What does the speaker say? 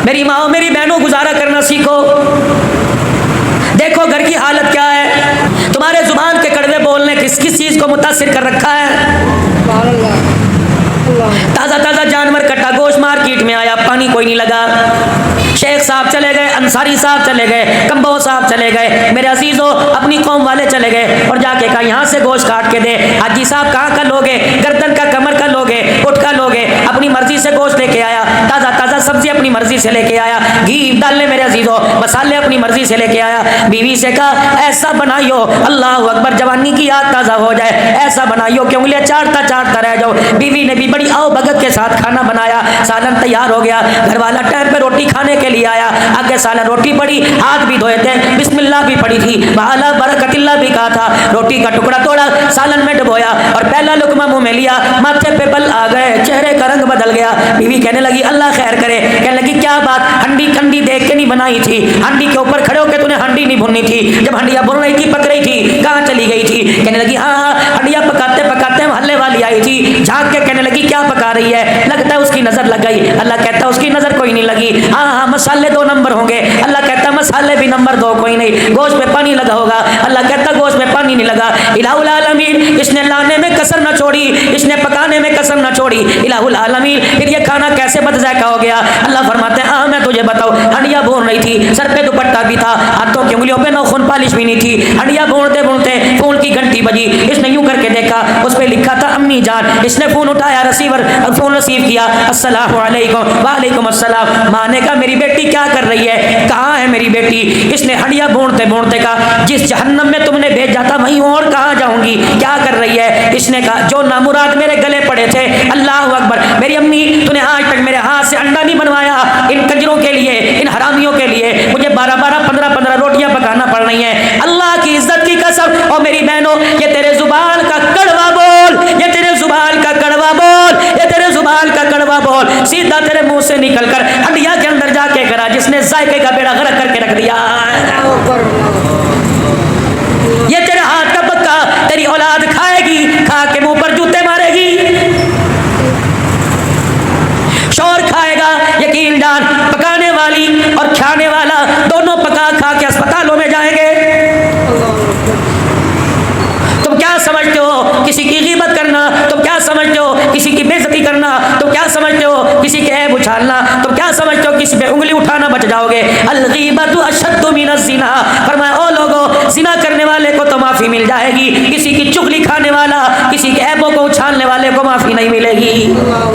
मेरी माँ मेरी बहनों, गुजारा करना सीखो। देखो घर की हालत क्या है, तुम्हारे जुबान के कड़वे बोलने किस किस चीज को मुतासिर कर रखा है। ताज़ा ताज़ा जानवर कटा गोश्त मार्केट में आया, पानी कोई नहीं लगा। शेख साहब चले गए, अंसारी साहब चले गए, कंबो साहब चले गए, मेरे अजीजों अपनी कौम वाले चले गए और जाके कहा यहाँ से गोश्त काट के दे। हाजी साहब कहाँ का लोगे, गर्दन का, कमर का लोगे, उठ का लोगे। अपनी मर्जी से गोश्त लेके आया, ताज़ा ताज़ा सब्जी अपनी मर्जी से लेके आया, घी डालने मेरे अजीजों, मसाले अपनी मर्जी से लेके आया। बीवी से कहा ऐसा बनाइयो अल्लाह अकबर जवानी की याद ताज़ा हो जाए, ऐसा बनाइयो कि उंगलियां चाटता चाटता रह जाओ। बीवी ने भी बड़ी आओ भगत के साथ खाना बनाया, सालन तैयार हो गया। घर वाला टाइम पे रोटी खाने के लिए आया, आगे सालन रोटी पड़ी, हाथ भी धोए थे, बिस्मिल्लाह भी पड़ी थी, वाला बरकतिल्लाह भी कहा था। रोटी का टुकड़ा तोड़ा, सालन में डुबोया और पहला लुकमा मुंह में लिया, माथे पे बल आ गए, चेहरे का रंग बदल गया। बीवी कहने लगी अल्लाह खैर करे। कहने लगी क्या बात, हंडी कंडी देख के नहीं बनाई थी, हंडी के ऊपर खड़े होकर तूने हंडी नहीं भुननी थी, जब हंडिया भुन रही थी पक रही थी, कहाँ चली गई थी। कहने लगी हाँ हंडिया पकाते पकाते मोहल्ले वाली आई थी, झाँक के कहने लगी क्या पका रही है, लगता है उसकी नजर लग गई। अल्लाह कहता उसकी नजर कोई नहीं लगी, हाँ हाँ मसाले 2 नंबर होंगे। अल्लाह कहता मसाले भी नंबर 2 कोई नहीं, गोश्त में पानी लगा होगा। अल्लाह कहता गोश्त में पानी नहीं लगा। इलाहुल आलमीन, इसने लाने में कसर न छोड़ी, इसने पकाने में कसर न छोड़ी। इलाहुल आलमीन, फिर ये खाना कैसे बदज़ायका हो गया। अल्लाह फरमाते हैं हाँ मैं तुझे बताऊँ, हंडिया भून रही थी, सर पे दुपट्टा भी था, हाथों की उंगलियों पे नाखून पालिश भी नहीं थी। हंडिया भूनते भूनते फोन की घंटी बजी, इसने यूं करके देखा, उस पर लिखा था अम्मी जान। इसने फोन उठाया, रिसीवर फोन रिसीव किया, अस्सलाम वालेकुम। वालेकुम अस्सलाम। माँ ने कहा मेरी बेटी क्या कर रही है, कहाँ है मेरी बेटी। इसने हंडिया भूनते भूनते कहा जिस जहन्नम में तुमने भेजा था वहीं और कहाँ जाऊंगी, क्या कर रही है। इसने कहा जो नामुराद मेरे गले पड़े थे। अल्लाह अकबर। मेरी अम्मी तूने आज तक मेरे हाथ से अंडा नहीं बनवाया, इन कंजरों के लिए, इन हरामियों के लिए मुझे 12-12, 15-15 रोटियां पकाना पड़ रही हैं। अल्लाह की इज्जत की कसम। और मेरी बहनों ये तेरे जुबान का कड़वा बोल, ये तेरे जुबान का कड़वा बोल, ये तेरे जुबान का कड़वा बोल सीधा तेरे मुंह से निकल कर हंडिया के अंदर जाके करा, जिसने जायके का बेड़ा गर्क करके रख दिया। ये तेरे हाथ का पक्का तेरी औलाद खाएगी, खा के मुंह पर जूते मारेगी, शोर खाएगा। यकीन जान पकाने वाली और खाने वाला दोनों पका खा के अस्पतालों में जाएंगे। तुम क्या समझते हो किसी की ग़ीबत करना, तुम क्या समझते हो किसी की बेइज्जती करना, तुम क्या समझते हो किसी के ऐब उछालना, तुम क्या समझते हो किसी पे उंगली उठाना बच जाओगे। अल ग़ीबतु अशद्दु मिनज़ ज़िना। फरमाया ओ लोगों, ज़िना करने वाले को तो माफ़ी मिल जाएगी, किसी की चुगली खाने वाला, किसी के ऐबों को उछालने वाले को माफ़ी नहीं मिलेगी।